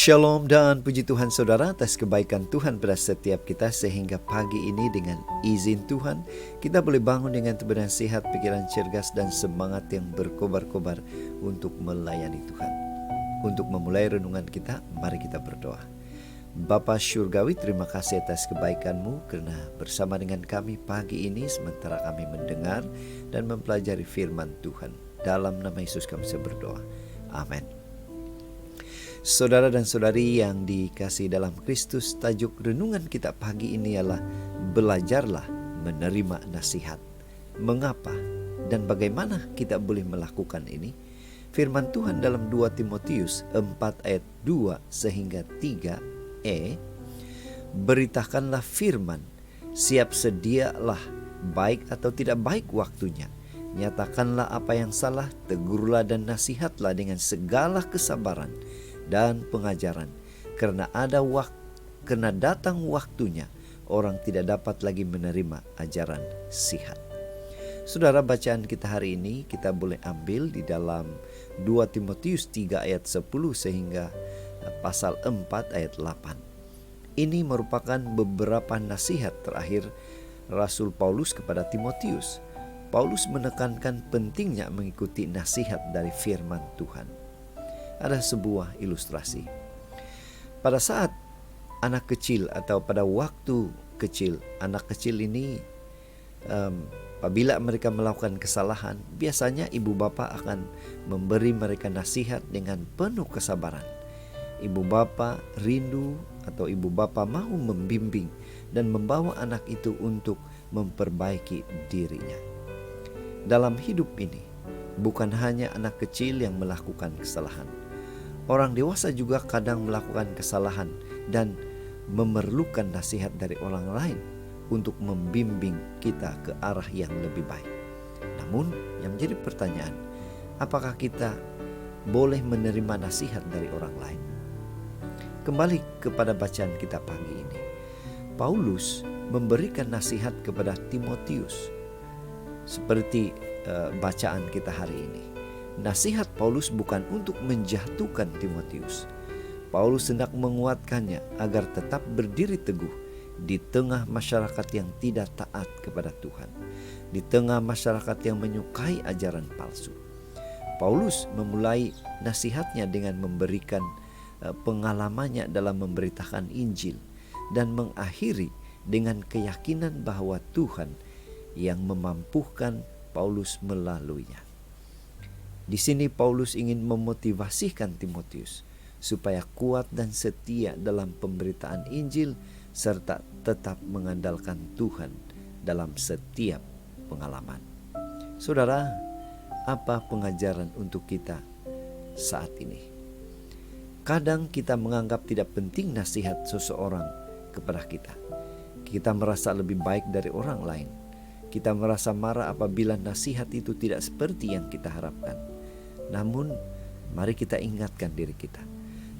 Shalom dan puji Tuhan saudara atas kebaikan Tuhan pada setiap kita, sehingga pagi ini dengan izin Tuhan kita boleh bangun dengan tubuh dan sehat, pikiran cergas dan semangat yang berkobar-kobar untuk melayani Tuhan. Untuk memulai renungan kita, mari kita berdoa. Bapa Syurgawi, terima kasih atas kebaikan-Mu karena bersama dengan kami pagi ini sementara kami mendengar dan mempelajari firman Tuhan. Dalam nama Yesus kami berdoa. Amin. Saudara dan saudari yang dikasihi dalam Kristus, tajuk renungan kita pagi ini ialah belajarlah menerima nasihat. Mengapa dan bagaimana kita boleh melakukan ini? Firman Tuhan dalam 2 Timotius 4 ayat 2 sehingga 3e, beritakanlah firman, siap sedialah baik atau tidak baik waktunya. Nyatakanlah apa yang salah, tegurlah dan nasihatlah dengan segala kesabaran dan pengajaran, karena datang waktunya orang tidak dapat lagi menerima ajaran sihat. Saudara, bacaan kita hari ini kita boleh ambil di dalam 2 Timotius 3 ayat 10 sehingga pasal 4 ayat 8. Ini merupakan beberapa nasihat terakhir Rasul Paulus kepada Timotius. Paulus menekankan pentingnya mengikuti nasihat dari firman Tuhan. Ada sebuah ilustrasi. Pada saat anak kecil atau pada waktu kecil, anak kecil ini apabila mereka melakukan kesalahan, biasanya ibu bapa akan memberi mereka nasihat dengan penuh kesabaran. Ibu bapa rindu atau ibu bapa mau membimbing dan membawa anak itu untuk memperbaiki dirinya. Dalam hidup ini, bukan hanya anak kecil yang melakukan kesalahan. Orang dewasa juga kadang melakukan kesalahan dan memerlukan nasihat dari orang lain untuk membimbing kita ke arah yang lebih baik. Namun yang menjadi pertanyaan, apakah kita boleh menerima nasihat dari orang lain? Kembali kepada bacaan kita pagi ini. Paulus memberikan nasihat kepada Timotius seperti bacaan kita hari ini. Nasihat Paulus bukan untuk menjatuhkan Timotius. Paulus hendak menguatkannya agar tetap berdiri teguh di tengah masyarakat yang tidak taat kepada Tuhan, di tengah masyarakat yang menyukai ajaran palsu. Paulus memulai nasihatnya dengan memberikan pengalamannya dalam memberitakan Injil dan mengakhiri dengan keyakinan bahwa Tuhan yang memampukan Paulus melaluinya. Di sini Paulus ingin memotivasikan Timotius supaya kuat dan setia dalam pemberitaan Injil serta tetap mengandalkan Tuhan dalam setiap pengalaman. Saudara, apa pengajaran untuk kita saat ini? Kadang kita menganggap tidak penting nasihat seseorang kepada kita. Kita merasa lebih baik dari orang lain. Kita merasa marah apabila nasihat itu tidak seperti yang kita harapkan. Namun, mari kita ingatkan diri kita.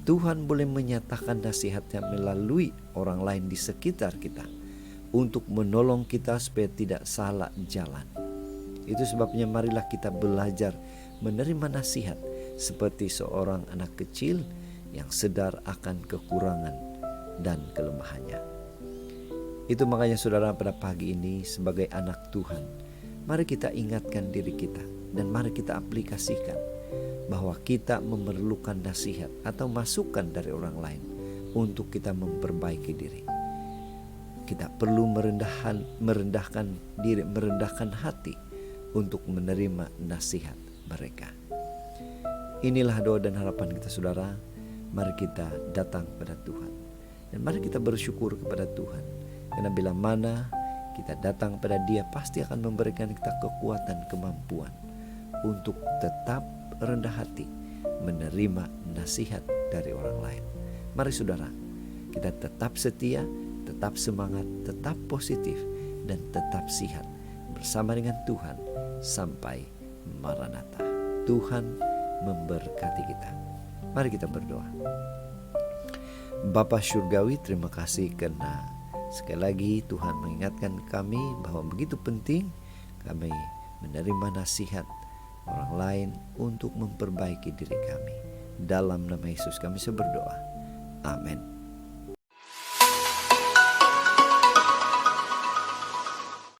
Tuhan boleh menyatakan nasihatnya melalui orang lain di sekitar kita untuk menolong kita supaya tidak salah jalan. Itu sebabnya marilah kita belajar menerima nasihat seperti seorang anak kecil yang sadar akan kekurangan dan kelemahannya. Itu makanya saudara, pada pagi ini sebagai anak Tuhan, mari kita ingatkan diri kita dan mari kita aplikasikan bahwa kita memerlukan nasihat atau masukan dari orang lain untuk kita memperbaiki diri. Kita perlu merendahkan diri, merendahkan hati untuk menerima nasihat mereka. Inilah doa dan harapan kita saudara. Mari kita datang kepada Tuhan dan mari kita bersyukur kepada Tuhan. Karena bila mana kita datang pada Dia, pasti akan memberikan kita kekuatan, kemampuan untuk tetap rendah hati menerima nasihat dari orang lain. Mari saudara, kita tetap setia, tetap semangat, tetap positif, dan tetap sihat bersama dengan Tuhan sampai Maranatha. Tuhan memberkati kita. Mari kita berdoa. Bapa Syurgawi, terima kasih karena sekali lagi Tuhan mengingatkan kami bahwa begitu penting kami menerima nasihat orang lain untuk memperbaiki diri kami. Dalam nama Yesus kami berdoa. Amin.